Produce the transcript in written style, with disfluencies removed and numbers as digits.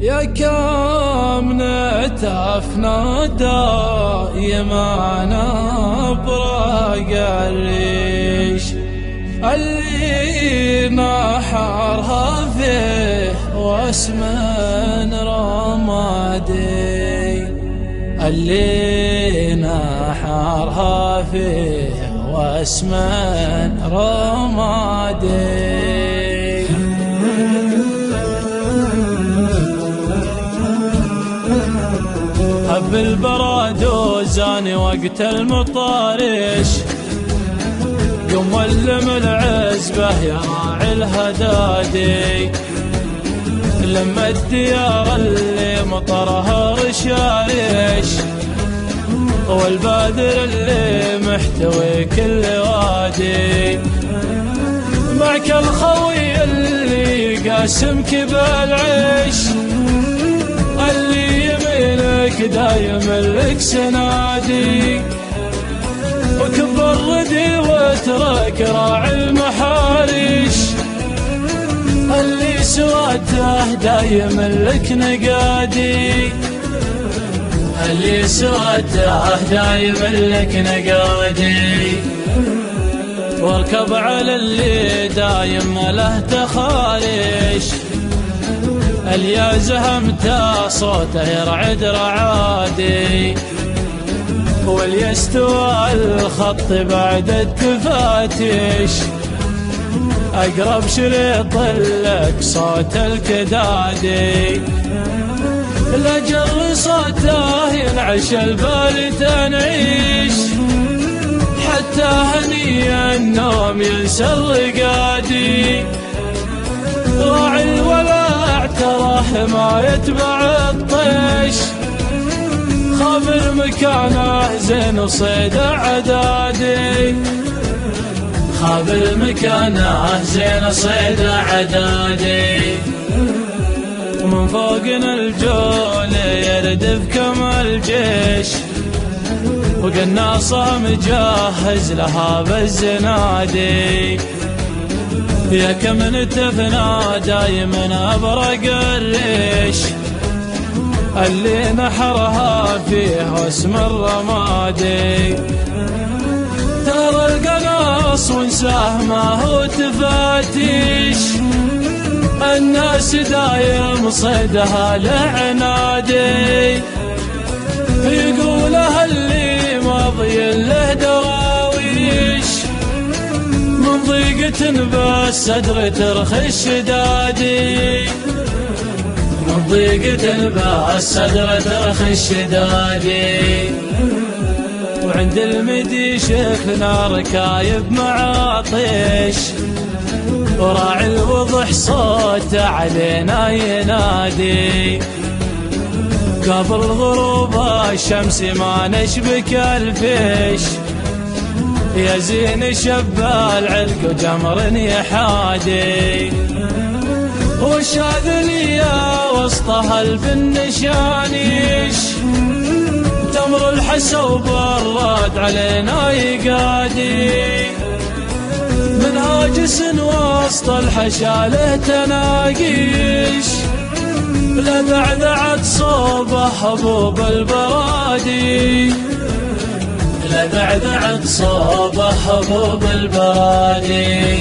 يا كم نتفنا دايما نبرق الريش اللي نحرها فيه واسم رمادي، اللي نحرها فيه واسم رمادي. هب البراد وزاني وقت المطارش، قم ولم العزبة يا راعي الهدادي، لما الديار اللي مطرها رشارش، والبادر اللي محتوي كل وادي، معك الخوي اللي قاسمك بالعيش، اللي يمينك دايم لك سنادي، وكبر ردي واترك راعي المحارش، اللي سواته دايم لك نقادي، اللي سواته دايم لك نقادي. واركب على اللي دايم له تخارش، اللي زهمته صوته يرعد رعادي، واللي يستوى الخط بعد التفاتش، أقرب شريط لك صوت الكدادي، لأجل صوته ينعش البال تنعيش، حتى هني النوم ينسى الرقادي، راعي الولع تراه ما يتبع الطيش، خابر مكانه زين صيد عدادي، خابر مكانه زين صيد عدادي. ومن فوقنا الجول يردف كما الجيش، وقناصه مجهز لها بالزنادي، يا كم نتفنا دايما ابرق الريش، اللي نحرها فيه واسم الرمادي، ترى القناص ونساه ما هو تفاتيش، الناس دايم صيدها لعنادي، يقولها اللي ماضي له دواويش، من ضيقة بالصدر ترخش دادي، من ضيقة بالصدر ترخش دادي. وعند المدي شفنا ركايب معاطيش، وراعي الوضح صوته علينا ينادي، قبل غروب الشمس ما نشبك الفيش، يا زين شب العلق وجمر يحادي، والشاذلية وسطها الفنشانيش، تمر الحسا وبراد علينا يقادي، من هاجس وسط الحشاله تناقيش، لذعذعت صوبه حبوب البرادي، لذعذعت صوبه حبوب البرادي.